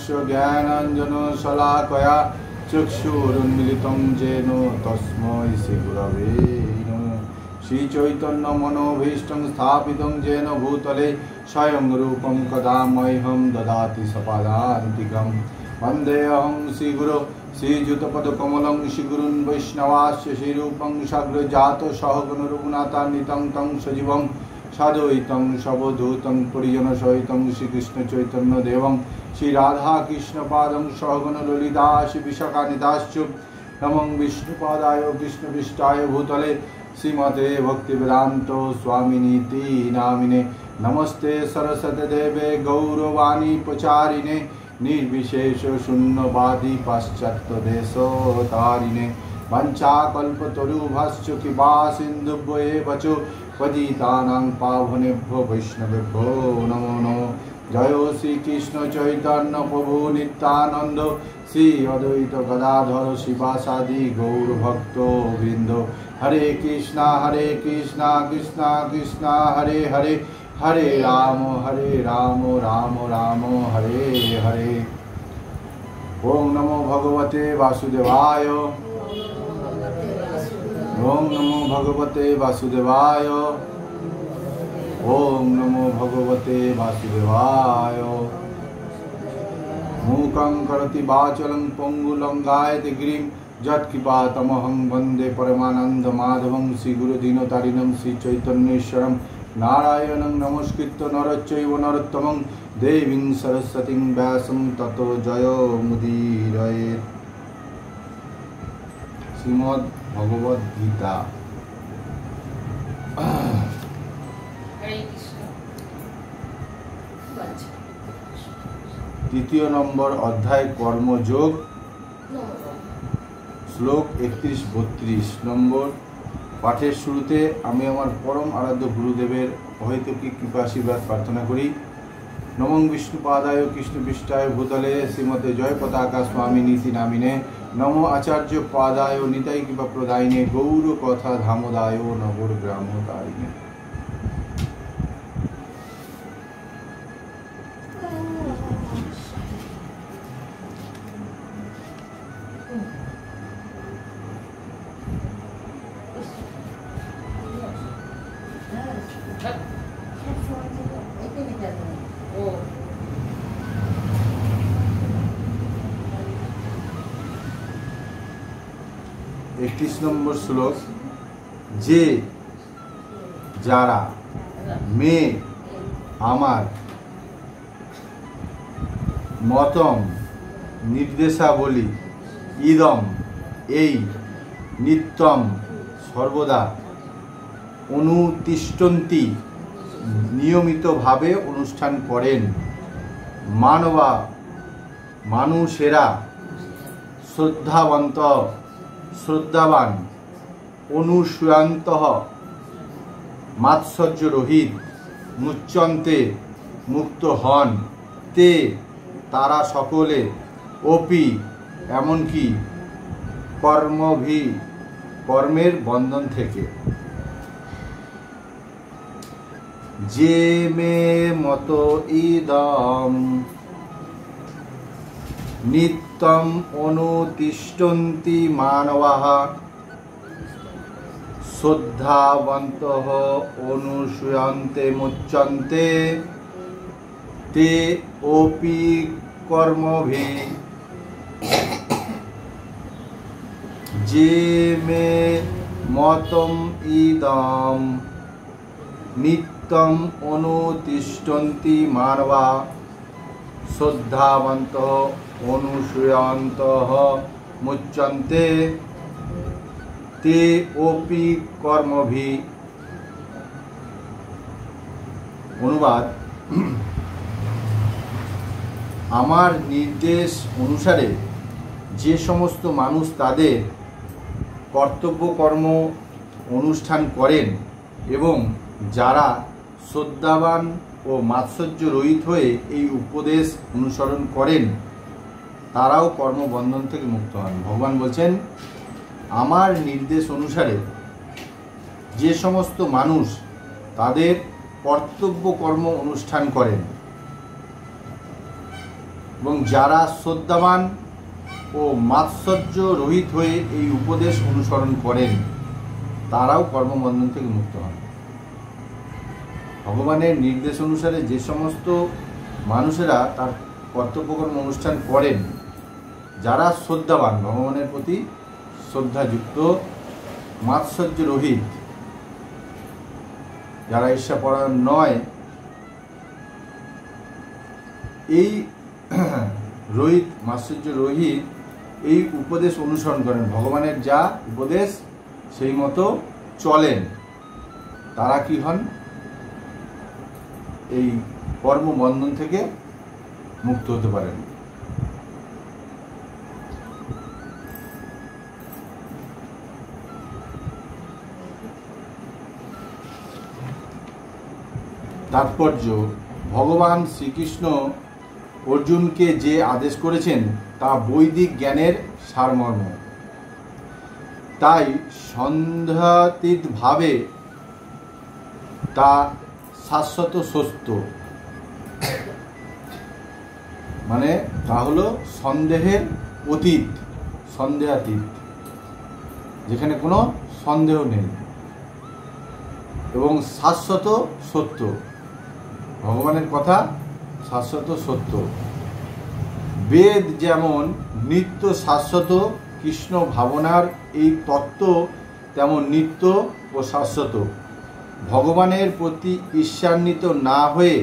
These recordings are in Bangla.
तस्य ज्ञानाञ्जनशलाकया चक्षुरुन्मिलितं येन तस्मै श्रीगुरवे नमः। श्रीचैतन्यमनोभीष्टं स्थापितं येन भूतले स्वयं रूपं कदा मह्यं ददाति सपदान्तिकं। वन्देऽहं श्रीगुरो श्रीयुतपदकमलं श्रीगुरुन् वैष्णवास्य श्रीरूपं साग्रजातं सहगण रघुनाथान्वितं तं सजीवं साद्वैतं सवधूतं परिजनसहितं श्रीकृष्णचैतन्यदेवं श्रीराधाकृष्णपादं सहगण ललिता श्रीविशाखान्विताश्च। नमो विष्णुपादाय कृष्णपृष्ठाय भूतले श्रीमते भक्तिवेदान्त स्वामिनीति नामिने। नमस्ते सरस्वती देवे गौरवाणी प्रचारिणे निर्विशेष शून्यवादी पाश्चात्य देशतारिणे। वंचाकल्पतरुभ्यश्च कृपा सिन्धुभ्येव च पतितानां पावनेभ्यो वैष्णवेभ्यो नमो नमः। जय श्री कृष्ण चैतन्य प्रभु नित्यानंद श्री अद्वैत गदाधर शिवासादि गौर भक्तो वृंद। हरे कृष्णा कृष्णा कृष्णा हरे हरे, हरे राम राम राम हरे हरे। ओम नमो भगवते वासुदेवाय, ओम नमो भगवते वासुदेवाय, ओम नमो भगवते वासुदेवाय। मूकं करोति वाचालं पंगुलं गायते गिरिं यत्कृपातमहं वन्दे परमानन्दमाधवं श्रीगुरुदीनतारिणं श्रीचैतन्येश्वरं नारायणं नमस्कृत्य नरश्चैव नरोत्तमं देवीं सरस्वतीं व्यासं ततो जयमुदीरयेत्। श्रीमद् भगवद गीता तृतीय नम्बर अध्याय कर्मयोग श्लोक 31-32 नम्बर पाठेर शुरूते आमी आमार परम आराध्य गुरुदेवेर अहैतुकी कृपा आशीर्वाद प्रार्थना करी। नमो विष्णुपादाय कृष्णपृष्ठाय भूतले श्रीमते जय पताका स्वामिनीति नामिने। नमो आचार्य पादाय निताय कृपा प्रदायिने गौर कथा धामोदाय नगर ग्रामोदायिने। नम्बर श्लोक जे जारा मे आमार मतम निर्देशावली इदम एई नित्यम सर्वदा अनुतिष्ठन्ति नियमित भावे अनुष्ठान करें मानवा मानुषेरा श्रद्धावंत श्रद्धावान अनुसूयंत मात्सर्य रहित मुच्यन्ते मुक्त हन ते तारा सकले ओपि एमनकि कर्मेर बंधन थेके। जे मे मतो इदम नित्यम अनुतिष्ठन्ति मानवाः श्रद्धावन्तः अनुसूयन्ते मुच्यन्ते ते ओपि कर्मभिः। जे मे मतम इदम नित्यम अनुतिष्ठन्ति मानवाः श्रद्धावन्तः अनुसूयन्तः मुच्यन्ते ते ओपि कर्मभिः। अनुवाद आमार निर्देश अनुसारे जे समस्त मानुष तादेर कर्तव्य कर्म अनुष्ठान करें एवं जारा श्रद्धावान और मात्सर्य रहित हुए এই उपदेश अनुसरण करें ताराও কর্মবন্ধন থেকে মুক্ত হন। ভগবান বলছেন আমার নির্দেশ অনুসারে যে সমস্ত মানুষ তাদের কর্তব্য কর্ম অনুষ্ঠান করেন এবং যারা শ্রদ্ধাবান ও মাৎসর্য রহিত হয়ে এই উপদেশ অনুসরণ করেন তারাও কর্মবন্ধন থেকে মুক্ত হন। ভগবানের নির্দেশ অনুসারে যে সমস্ত মানুষেরা তার কর্তব্যকর্ম অনুষ্ঠান করেন, যারা শ্রদ্ধাবান, ভগবানের প্রতি শ্রদ্ধাযুক্ত, মাৎসর্য রহিত, যারা ঈর্ষাপরায়ণ নয়, এই রহিত, মাৎসর্য রহিত এই উপদেশ অনুসরণ করেন, ভগবানের যা উপদেশ সেই মতো চলেন, তারা কি হন? এই কর্মবন্ধন থেকে মুক্ত হতে পারেন। তাৎপর্য: ভগবান শ্রীকৃষ্ণ অর্জুনকে যে আদেশ করেছেন তা বৈদিক জ্ঞানের সারমর্ম। তাই সন্দেহাতীতভাবে তা শাশ্বত সত্য, মানে তা হলো সন্দেহের অতীত, সন্দেহাতীত, যেখানে কোনো সন্দেহ নেই, এবং শাশ্বত সত্য। ভগবানের কথা শাশ্বত সত্য। বেদ যেমন নিত্য শাশ্বত, কৃষ্ণ ভাবনার এই তত্ত্ব তেমন নিত্য ও শাশ্বত। ভগবানের প্রতি ঈর্ষান্বিত না হয়ে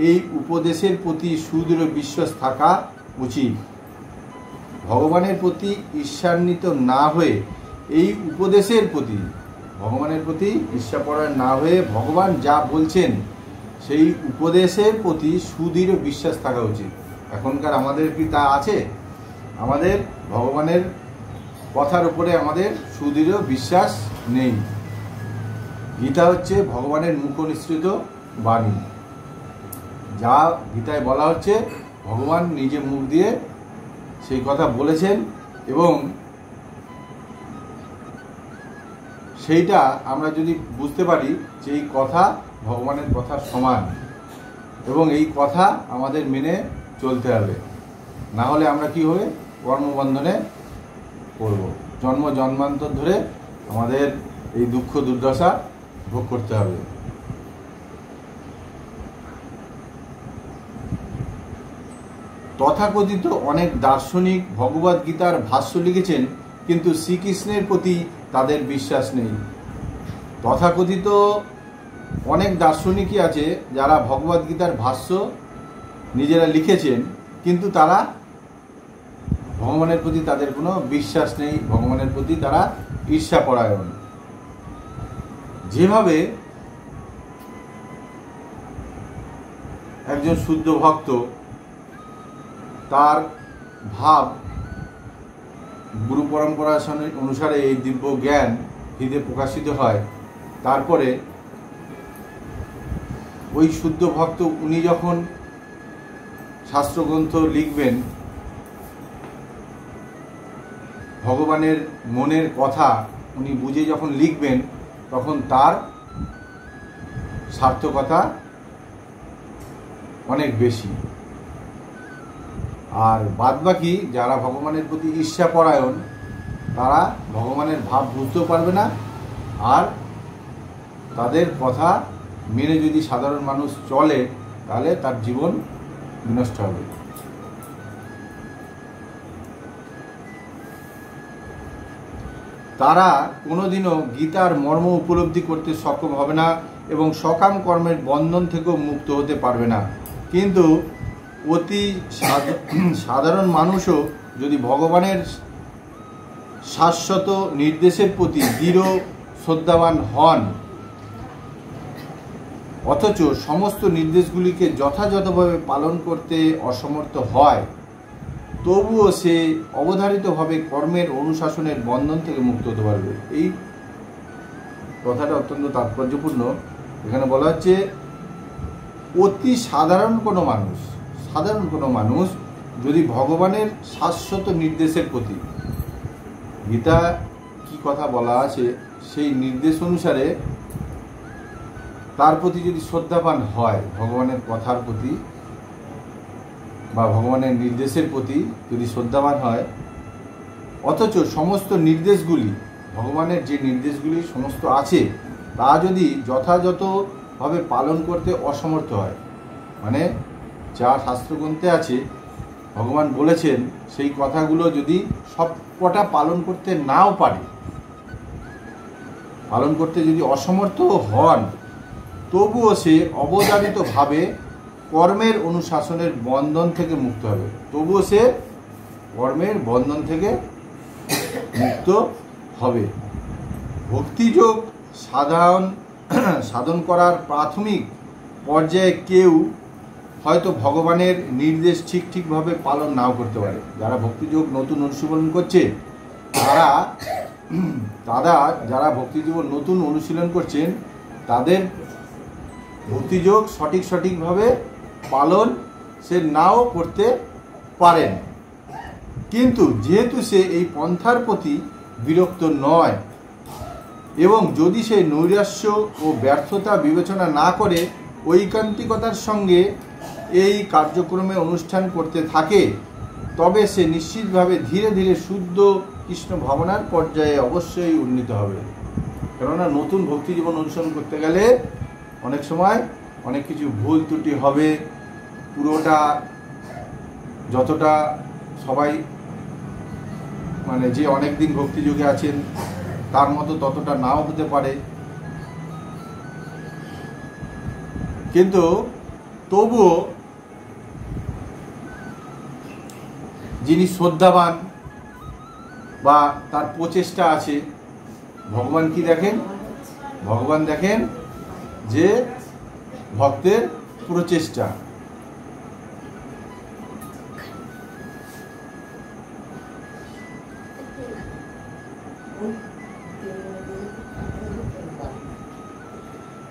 এই উপদেশের প্রতি সুদৃঢ় বিশ্বাস থাকা উচিত। ভগবানের প্রতি ঈর্ষান্বিত না হয়ে এই উপদেশের প্রতি, ভগবানের প্রতি ঈর্ষাপরায়ণ না হয়ে ভগবান যা বলছেন সেই উপদেশের প্রতি সুদৃঢ় বিশ্বাস থাকা উচিত। এখনকার আমাদের কি তা আছে? আমাদের ভগবানের কথার উপরে আমাদের সুদৃঢ় বিশ্বাস নেই। গীতা হচ্ছে ভগবানের মুখ নিঃসৃত বাণী। যা গীতায় বলা হচ্ছে ভগবান নিজে মুখ দিয়ে সেই কথা বলেছেন, এবং সেইটা আমরা যদি বুঝতে পারি যে এই কথা ভগবানের কথার সমান, এবং এই কথা আমাদের মেনে চলতে হবে, না হলে আমরা কি হবে? কর্মবন্ধনে পড়ব। জন্ম জন্মান্তর ধরে আমাদের এই দুঃখ দুর্দশা ভোগ করতে হবে। তথাকথিত অনেক দার্শনিক ভগবদ গীতার ভাষ্য লিখেছেন, কিন্তু শ্রীকৃষ্ণের প্রতি তাদের বিশ্বাস নেই। তথাকথিত অনেক দার্শনিকই আছে যারা ভগবদ গীতার ভাষ্য নিজেরা লিখেছেন, কিন্তু তারা ভগবানের প্রতি তাদের কোনো বিশ্বাস নেই, ভগবানের প্রতি তারা ঈর্ষাপরায়ণ। যেভাবে একজন শুদ্ধ ভক্ত তার ভাব গুরু পরম্পরা অনুসারে এই দিব্য জ্ঞান হৃদয়ে প্রকাশিত হয়, তারপরে ওই শুদ্ধ ভক্ত উনি যখন শাস্ত্রগ্রন্থ লিখবেন, ভগবানের মনের কথা উনি বুঝে যখন লিখবেন, তখন তার সার্থকতা অনেক বেশি। আর বাদবাকি যারা ভগবানের প্রতি ঈর্ষাপরায়ণ, তারা ভগবানের ভাব বুঝতেও পারবে না, আর তাদের কথা মেনে যদি সাধারণ মানুষ চলে তাহলে তার জীবন বিনষ্ট হবে। তারা কোনোদিনও গীতার মর্ম উপলব্ধি করতে সক্ষম হবে না এবং সকাম কর্মের বন্ধন থেকেও মুক্ত হতে পারবে না। কিন্তু অতি সাধারণ মানুষও যদি ভগবানের শাশ্বত নির্দেশের প্রতি দৃঢ় শ্রদ্ধাবান হন, অথচ সমস্ত নির্দেশগুলিকে যথাযথভাবে পালন করতে অসমর্থ হয়, তবুও সে অবধারিতভাবে কর্মের অনুশাসনের বন্ধন থেকে মুক্ত হতে পারবে। এই কথাটা অত্যন্ত তাৎপর্যপূর্ণ। এখানে বলা হচ্ছে অতি সাধারণ কোনো মানুষ যদি ভগবানের শাশ্বত নির্দেশের প্রতি, গীতা কি কথা বলা আছে সেই নির্দেশ অনুসারে তার প্রতি যদি শ্রদ্ধাবান হয়, ভগবানের কথার প্রতি বা ভগবানের নির্দেশের প্রতি যদি শ্রদ্ধাবান হয়, অথচ সমস্ত নির্দেশগুলি, ভগবানের যে নির্দেশগুলি সমস্ত আছে, তা যদি যথাযথভাবে পালন করতে অসমর্থ হয়, মানে যা শাস্ত্রগ্রন্থে আছে ভগবান বলেছেন সেই কথাগুলো যদি সবকটা পালন করতে নাও পারে, পালন করতে যদি অসমর্থ হন, তবুও সে অবধারিতভাবে কর্মের অনুশাসনের বন্ধন থেকে মুক্ত হবে। তবুও সে কর্মের বন্ধন থেকে মুক্ত হবে। ভক্তিযোগ সাধন করার প্রাথমিক পর্যায়ে কেউ হয়তো ভগবানের নির্দেশ ঠিকভাবে পালন নাও করতে পারে। যারা ভক্তিযোগ নতুন অনুশীলন করছে, যারা ভক্তিযোগ নতুন অনুশীলন করছেন, তাদের ভক্তিযোগ সঠিকভাবে পালন সে নাও করতে পারেন। কিন্তু যেহেতু সে এই পন্থার প্রতি বিরক্ত নয় এবং যদি সে নৈরাশ্য ও ব্যর্থতা বিবেচনা না করে ঐকান্তিকতার সঙ্গে এই কার্যক্রমে অনুষ্ঠান করতে থাকে, তবে সে নিশ্চিতভাবে ধীরে ধীরে শুদ্ধ কৃষ্ণ ভাবনার পর্যায়ে অবশ্যই উন্নীত হবে। কেননা নতুন ভক্তি জীবন অনুসরণ করতে গেলে অনেক সময় অনেক কিছু ভুল ত্রুটি হবে, পুরোটা যতটা সবাই মানে যে অনেক দিন ভক্তিযোগে আছেন তার মতো ততটা নাও হতে পারে, কিন্তু তবুও যিনি শ্রদ্ধাবান বা তার প্রচেষ্টা আছে, ভগবান কি দেখেন? ভগবান দেখেন যে ভক্তের প্রচেষ্টা।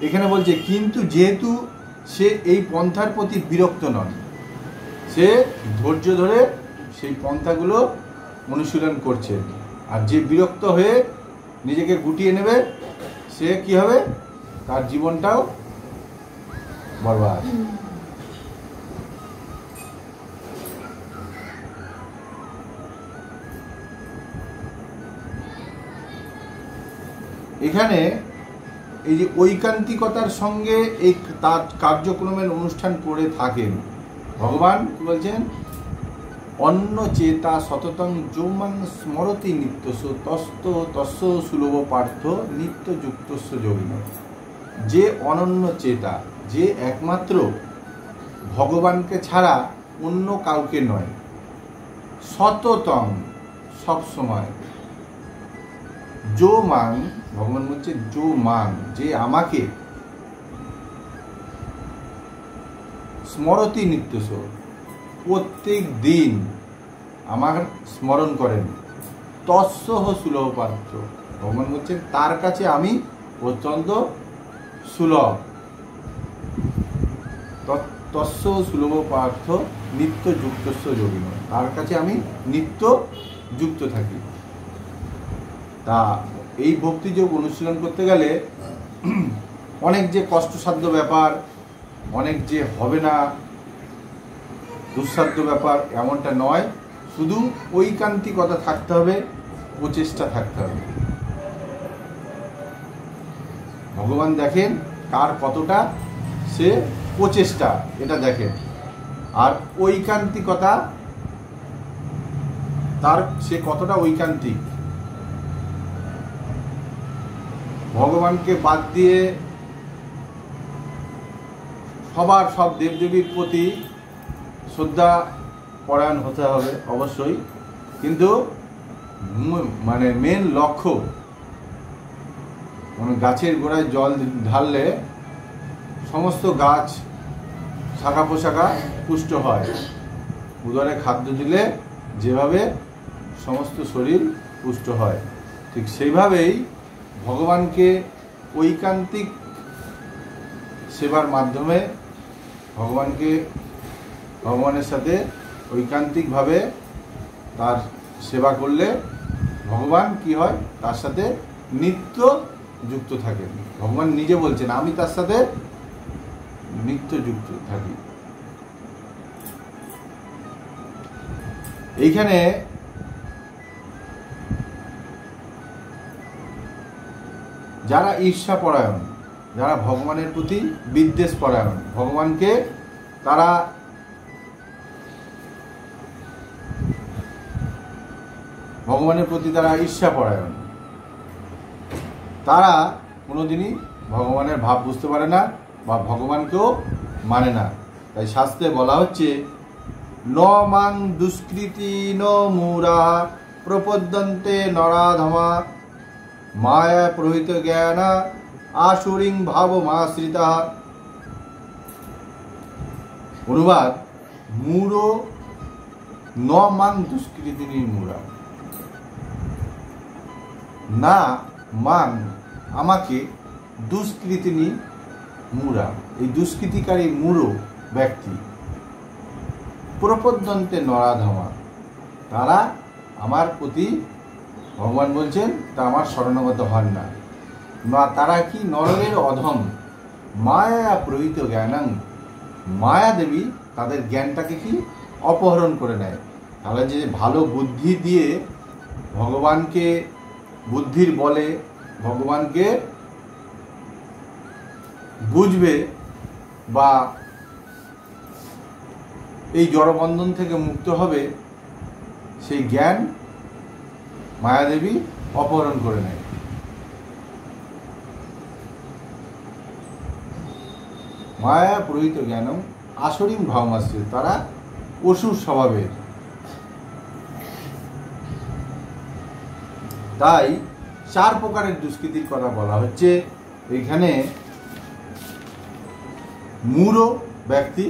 এখানে বলছে কিন্তু যেহেতু সে এই পন্থার প্রতি বিরক্ত নন, সে ধৈর্য ধরে সেই পন্থাগুলো অনুশীলন করছে। আর যে বিরক্ত হয়ে নিজেকে গুটিয়ে নেবে, সে কি হবে? তার জীবনটাও বরবাদ। এখানে এই যে ঐকান্তিকতার সঙ্গে এই তার কার্যক্রমের অনুষ্ঠান করে থাকেন, ভগবান কি বলছেন? অন্য চেতা সততং যৌমাং স্মরতি নিত্যস্য তস্য সুলভ পার্থ নিত্যযুক্তস্য যোগিন। যে অনন্য চেতা, যে একমাত্র ভগবানকে ছাড়া অন্য কাউকে নয়, সততং সবসময়, যৌমাং, ভগবান বলছে যৌমাং, যে আমাকে স্মরতি নিত্যস্য, প্রত্যেক দিন আমার স্মরণ করেন, তস্যহ সুলভ পার্থ, ভগবান বলছেন তার কাছে আমি অত্যন্ত সুলভ। তস্য সুলভ পার্থ নিত্য যুক্তস্য যোগিন, তার কাছে আমি নিত্য যুক্ত থাকি। তা এই ভক্তিযোগ অনুশীলন করতে গেলে অনেক যে কষ্টসাধ্য ব্যাপার, অনেক যে হবে না, দুঃসাধ্য ব্যাপার এমনটা নয়। শুধু ঐকান্তিকতা থাকতে হবে, প্রচেষ্টা থাকতে হবে। ভগবান দেখেন কার কতটা সে প্রচেষ্টা, এটা দেখেন। আর ঐকান্তিকতা, তার সে কতটা ঐকান্তিক। ভগবানকে বাদ দিয়ে সবার সব দেবদেবীর প্রতি শ্রদ্ধা পরায়ণ হতে হবে অবশ্যই, কিন্তু মানে মেন লক্ষ্য, মানে গাছের গোড়ায় জল ঢাললে সমস্ত গাছ শাখা পোশাখা পুষ্ট হয়, উদরে খাদ্য দিলে যেভাবে সমস্ত শরীর পুষ্ট হয়, ঠিক সেইভাবেই ভগবানকে ঐকান্তিক সেবার মাধ্যমে ভগবানের সাথে ঐকান্তিকভাবে তার সেবা করলে ভগবান কি হয়? তার সাথে নিত্য যুক্ত থাকেন। ভগবান নিজে বলছেন আমি তার সাথে নিত্য যুক্ত থাকি। এইখানে যারা ঈর্ষা পরায়ণ, যারা ভগবানের প্রতি বিদ্বেষ পরায়ণ, ভগবানকে তারা ভগবানের প্রতি তারা ঈর্ষা পরায়ণ, তারা কোনোদিনই ভগবানের ভাব বুঝতে পারে না বা ভগবানকেও মানে না। তাই শাস্ত্রে বলা হচ্ছে ন মাং দুষ্কৃতি ন মূরা প্রপদ্যন্তে নরাধমা মায়া প্রহিত জ্ঞানা আসুরিং ভাবমাশ্রিতা। অনুবাদ, মূঢ় ন মাং দুষ্কৃতি মূরা, না মান আমাকে দুষ্কৃতিনি মূঢ়া, এই দুষ্কৃতিকারী মূঢ় ব্যক্তি, প্রপদ্যন্তে নরাধমা, তারা আমার প্রতি, ভগবান বলছেন তা আমার শরণাগত হন না। তারা কি নরকের অধম, মায়া প্রহিত জ্ঞানাং, মায়া দেবী তাদের জ্ঞানটাকে কি অপহরণ করে নেয়। তাহলে যে ভালো বুদ্ধি দিয়ে ভগবানকে, বুদ্ধির বলে ভগবানকে বুঝবে বা এই জড়বন্ধন থেকে মুক্ত হবে, সেই জ্ঞান মায়াদেবী অপহরণ করে নেয়। মায়া প্রহিত জ্ঞানম আসরিং ভাবমাশ্রিত, তারা অসুর স্বভাবের। তাই 4 প্রকারের দুষ্কৃতির কথা বলা হচ্ছে এখানে। মূঢ় ব্যক্তি,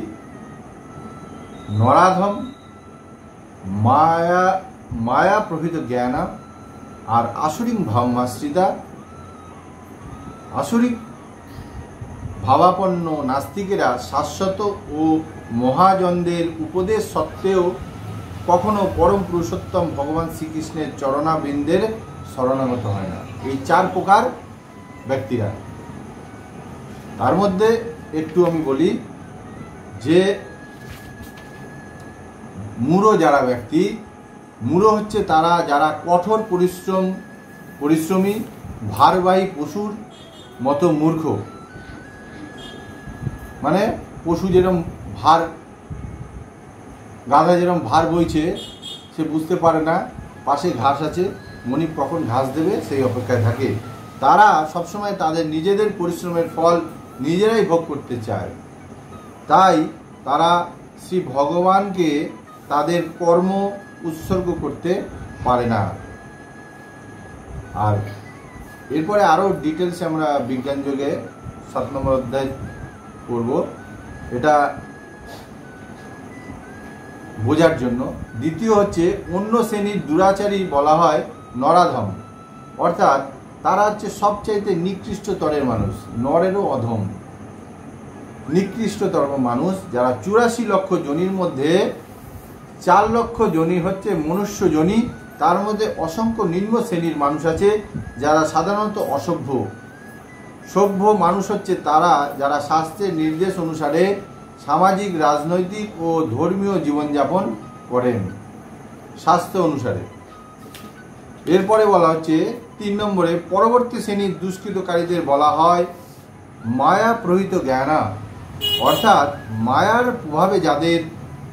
নরাধম, মায়া প্রহিত জ্ঞানা আর আসরিং ভাবমাশ্রিতা। আসরিক ভাবাপন্ন নাস্তিকেরা শাশ্বত ও মহাজনদের উপদেশ সত্ত্বেও কখনো পরম পুরুষোত্তম ভগবান শ্রীকৃষ্ণের চরণাবৃন্দের শরণাগত হয় না। এই 4 প্রকার ব্যক্তিরা, তার মধ্যে একটু আমি বলি যে মূঢ় যারা ব্যক্তি, মূঢ় হচ্ছে তারা যারা কঠোর পরিশ্রমী ভারবাহী পশুর মতো মূর্খ। মানে পশু যেরকম ভার, গাধা যেরকম ভার বইছে, সে বুঝতে পারে না পাশে ঘাস আছে, মনিব কখন ঘাস দেবে সেই অপেক্ষায় থাকে। তারা সবসময় তাদের নিজেদের পরিশ্রমের ফল নিজেরাই ভোগ করতে চায়। তাই তারা শ্রী ভগবানকে তাদের কর্ম উৎসর্গ করতে পারে না। আর এরপরে আরও ডিটেলসে আমরা বিজ্ঞান যোগে 7 নম্বর অধ্যায় করব, এটা বোঝার জন্য। দ্বিতীয় হচ্ছে অন্য শ্রেণীর দুরাচারী বলা হয় নরাধম, অর্থাৎ তারা হচ্ছে সবচাইতে নিকৃষ্টতরের মানুষ, নরেরও অধম, নিকৃষ্টতর মানুষ। যারা 84 লক্ষ যোনির মধ্যে 4 লক্ষ যোনি হচ্ছে মনুষ্য যোনি, তার মধ্যে অসংখ্য নিম্ন শ্রেণীর মানুষ আছে যারা সাধারণত অসভ্য। সভ্য মানুষ হচ্ছে তারা যারা শাস্ত্রের নির্দেশ অনুসারে সামাজিক, রাজনৈতিক ও ধর্মীয় জীবনযাপন করেন শাস্ত্র অনুসারে। এরপরে বলা হচ্ছে 3 নম্বরে পরবর্তী শ্রেণীর দুষ্কৃতকারীদের বলা হয় মায়া প্রহিত জ্ঞানা, অর্থাৎ মায়ার প্রভাবে যাদের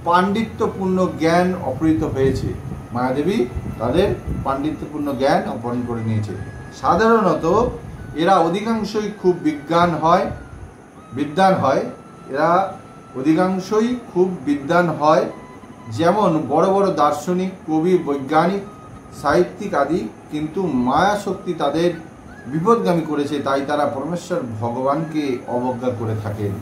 পাণ্ডিত্যপূর্ণ জ্ঞান অপহৃত হয়েছে, মায়াদেবী তাদের পাণ্ডিত্যপূর্ণ জ্ঞান অপহরণ করে নিয়েছে। সাধারণত এরা অধিকাংশই খুব বিদ্বান হয়, এরা অধিকাংশই খুব বিদ্বান হয়, যেমন বড় বড় দার্শনিক, কবি, বৈজ্ঞানিক, সাহিত্যিক আদি। কিন্তু মায়া শক্তি তাদের বিপদগামী করেছে, তাই তারা পরমেশ্বর ভগবানকে অবজ্ঞা করে থাকেন।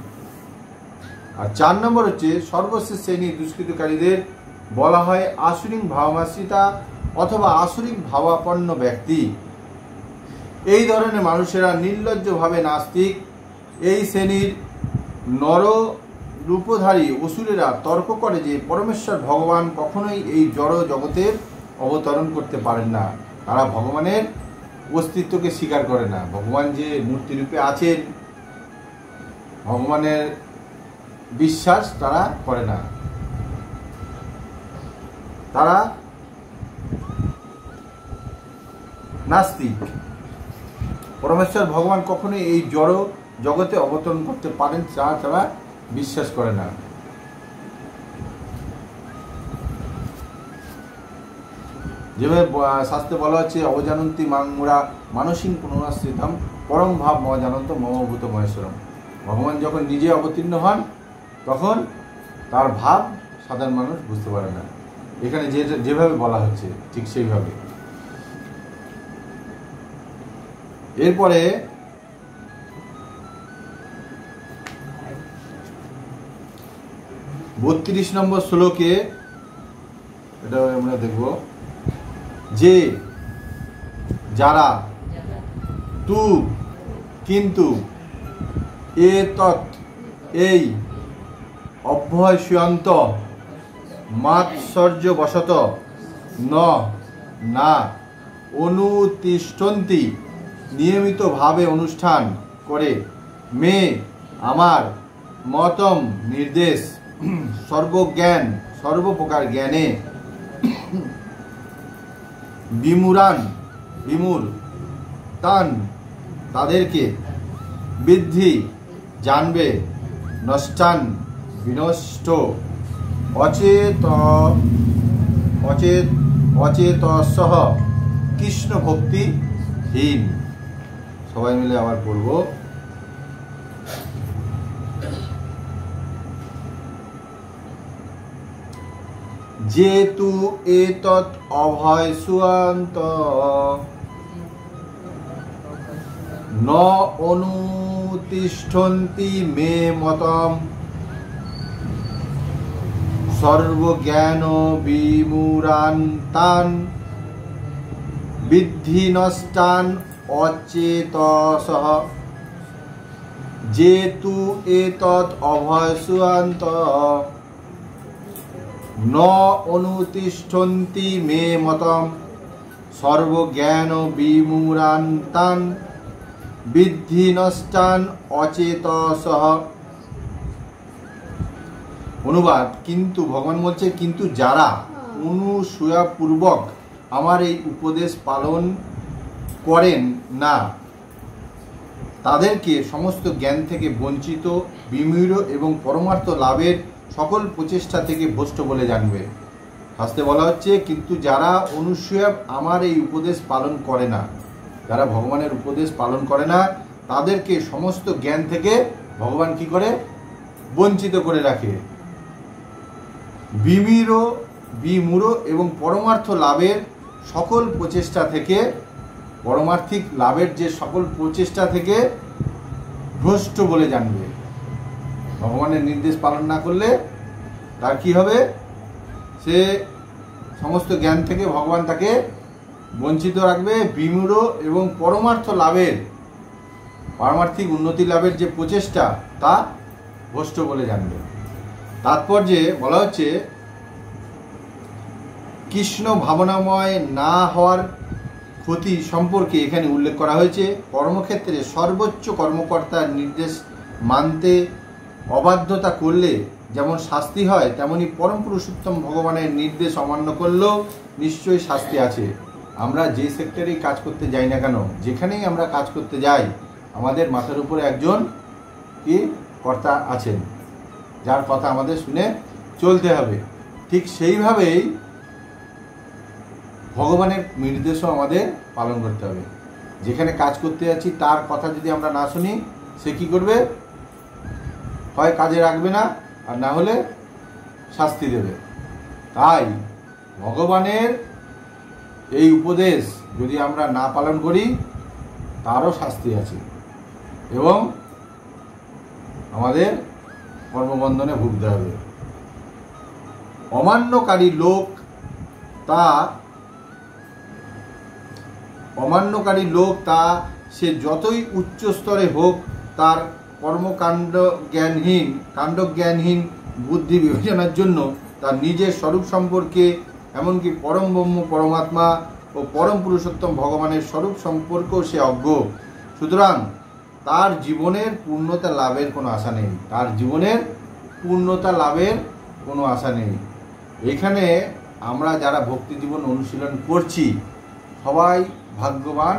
আর 4 নম্বর হচ্ছে সর্বশেষ শ্রেণীর দুষ্কৃতকারীদের বলা হয় আসুরিক ভাবমাশ্রিতা অথবা আসুরিক ভাবাপন্ন ব্যক্তি। এই ধরনের মানুষেরা নির্লজ্জভাবে নাস্তিক। এই শ্রেণীর নর রূপধারী অসুরেরা তর্ক করে যে পরমেশ্বর ভগবান কখনোই এই জড় জগতের অবতরণ করতে পারেন না। তারা ভগবানের অস্তিত্বকে স্বীকার করে না, ভগবান যে মূর্তিরূপে আছেন, ভগবানের বিশ্বাস তারা করে না। তারা নাস্তিক। পরমেশ্বর ভগবান কখনোই এই জড় জগতে অবতরণ করতে পারেন তারা বিশ্বাস করে না। যেভাবে শাস্ত্রে বলা হচ্ছে অবজানন্তি মাংমুরা মানসিক পুনরাশ্রিতম পরম ভাব ম জানন্ত মমভূত মহেশ্বরম। ভগবান যখন নিজে অবতীর্ণ হন তখন তার ভাব সাধারণ মানুষ বুঝতে পারে না। এখানে যেভাবে বলা হচ্ছে ঠিক সেইভাবে। এরপরে 32 নম্বর শ্লোকে এটা আমরা দেখব যে যারা তু কিন্তু এ তৎ এই অভ্যস্যন্ত মাৎসর্যবশত না অনুতিষ্ঠন্তি নিয়মিতভাবে অনুষ্ঠান করে মে আমার মতম নির্দেশ সর্বজ্ঞান সর্বপ্রকার জ্ঞানে বিমূর তান তাদেরকে বৃদ্ধি জানবে নষ্টান বিনষ্ট অচেতসহ কৃষ্ণ ভক্তিহীন। সবাই মিলে আবার পড়ব। যেতু এতৎ অভয় সুয়ান্ত ন অনুতিষ্ঠন্তি মে মতম সর্বজ্ঞান বিমূঢ়ান্তান বিদ্ধি নষ্টান অচেতসঃ। যেতু এতৎ অভয় সুয়ান্ত ন অনুতিষ্ঠন্তি মে মতম সর্বজ্ঞান বিমূঢ়ান্তান বিদ্ধি নষ্টান অচেতসঃ। অনুবাদ, কিন্তু ভগবান বলছে কিন্তু যারা অনুসূয়াপূর্বক আমার এই উপদেশ পালন করেন না তাদেরকে সমস্ত জ্ঞান থেকে বঞ্চিত, বিমূঢ় এবং পরমার্থ লাভের সকল প্রচেষ্টা থেকে ভ্রষ্ট বলে জানবে। শাস্ত্রে বলা হচ্ছে কিন্তু যারা অনুসূয়া আমার এই উপদেশ পালন করে না, যারা ভগবানের উপদেশ পালন করে না তাদেরকে সমস্ত জ্ঞান থেকে ভগবান কি করে বঞ্চিত করে রাখে। বিমূঢ় এবং পরমার্থ লাভের সকল প্রচেষ্টা থেকে, পরমার্থিক লাভের যে সকল প্রচেষ্টা থেকে ভ্রষ্ট বলে জানবে। ভগবানের নির্দেশ পালন না করলে তার কি হবে? সে সমস্ত জ্ঞান থেকে ভগবান তাকে বঞ্চিত রাখবে। বিমূঢ় এবং পরমার্থ লাভের, পারমার্থিক উন্নতি লাভের যে প্রচেষ্টা তা ভ্রষ্ট বলে জানবে। তাৎপর্যে বলা হচ্ছে কৃষ্ণ ভাবনাময় না হওয়ার ক্ষতি সম্পর্কে এখানে উল্লেখ করা হয়েছে। কর্মক্ষেত্রে সর্বোচ্চ কর্মকর্তার নির্দেশ মানতে অবাধ্যতা করলে যেমন শাস্তি হয়, তেমনি পরম পুরুষোত্তম ভগবানের নির্দেশ অমান্য করলেও নিশ্চয়ই শাস্তি আছে। আমরা যে সেক্টরেই কাজ করতে যাই না কেন, যেখানেই আমরা কাজ করতে যাই, আমাদের মাথার উপরে একজন কি কর্তা আছেন, যার কথা আমাদের শুনে চলতে হবে। ঠিক সেইভাবেই ভগবানের নির্দেশও আমাদের পালন করতে হবে। যেখানে কাজ করতে যাচ্ছি তার কথা যদি আমরা না শুনি, সে কি করবে? হয় কাজে রাখবে না, আর না হলে শাস্তি দেবে। তাই ভগবানের এই উপদেশ যদি আমরা না পালন করি তারও শাস্তি আছে এবং আমাদের কর্মবন্ধনে ভুগতে হবে। অমান্যকারী লোক তা সে যতই উচ্চ স্তরে হোক, তার কাণ্ডজ্ঞানহীন বুদ্ধি বিবেচনার জন্য তার নিজের স্বরূপ সম্পর্কে, এমনকি পরম ব্রহ্ম পরমাত্মা ও পরম পুরুষোত্তম ভগবানের স্বরূপ সম্পর্কেও সে অজ্ঞ। সুতরাং তার জীবনের পূর্ণতা লাভের কোনো আশা নেই। এখানে আমরা যারা ভক্তি জীবন অনুশীলন করছি সবাই ভাগ্যবান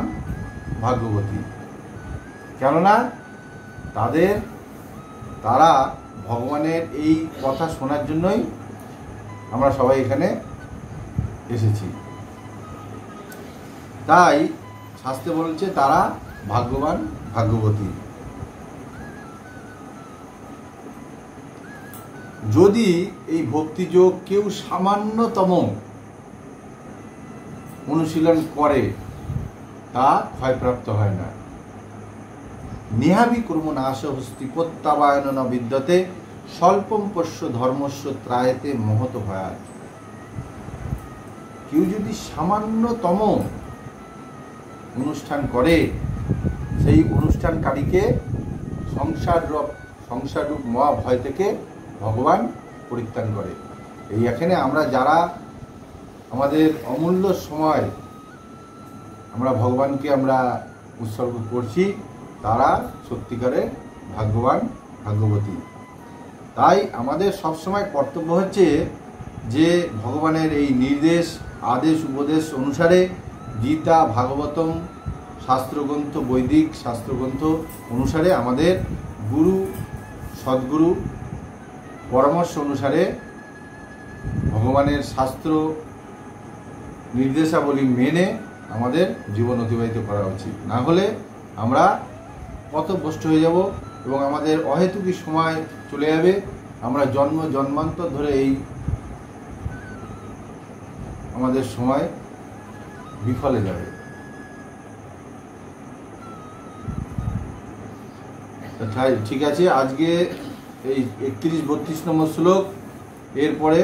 ভাগ্যবতী। কেননা তারা ভগবানের এই কথা শোনার জন্যই আমরা সবাই এখানে এসেছি। তাই শাস্ত্রে বলছে তারা ভাগ্যবান ভাগ্যবতী। যদি এই ভক্তিযোগ কেউ সামান্যতম অনুশীলন করে তা ক্ষয়প্রাপ্ত হয় না। নেহাবি কর্ম নাশ হস্তি প্রত্যাবায়ন ন বিদ্যতে স্বল্পম পশ্য ধর্মস্য ত্রায়তে মহত ভয়াত। কেউ যদি সামান্যতম অনুষ্ঠান করে সেই অনুষ্ঠানকারীকে সংসাররূপ মহা ভয় থেকে ভগবান পরিত্রাণ করে। এই এখানে আমরা যারা আমাদের অমূল্য সময় আমরা ভগবানকে আমরা উৎসর্গ করছি তারা সত্যিকারে ভাগ্যবান ভাগ্যবতী। তাই আমাদের সবসময় কর্তব্য হচ্ছে যে ভগবানের এই নির্দেশ আদেশ উপদেশ অনুসারে গীতা ভাগবতম শাস্ত্রগ্রন্থ বৈদিক শাস্ত্রগ্রন্থ অনুসারে আমাদের গুরু সদ্গুরু পরামর্শ অনুসারে ভগবানের শাস্ত্র নির্দেশাবলী মেনে আমাদের জীবন অতিবাহিত করা উচিত। না হলে আমরা পথভ্রষ্ট হয়ে যাব এবং আমাদের অহেতুকী সময় চলে যাবে। আমরা জন্মান্তর ধরে এই আমাদের সময় বিফলে যাবে। ঠিক আছে, আজকে এই 31-32 নম্বর শ্লোক, এরপরে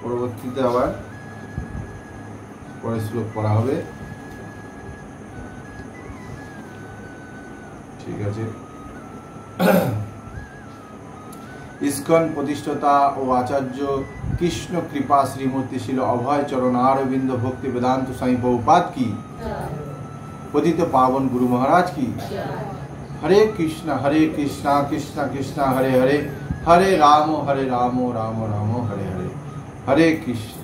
পরবর্তীতে আবার পরের শ্লোক পড়া হবে। ঠিক আছে। ইস্কন প্রতিষ্ঠাতা ও আচার্য কৃষ্ণ কৃপা শ্রীমূর্তি শিল অভয় চরণ অরবিন্দ ভক্তি বেদান্ত সাই বহুপাদ কি, পতিত পাবন গুরু মহারাজ কি। হরে কৃষ্ণ কৃষ্ণ কৃষ্ণ হরে হরে, হরে রাম রাম রাম হরে হরে, হরে কৃষ্ণ।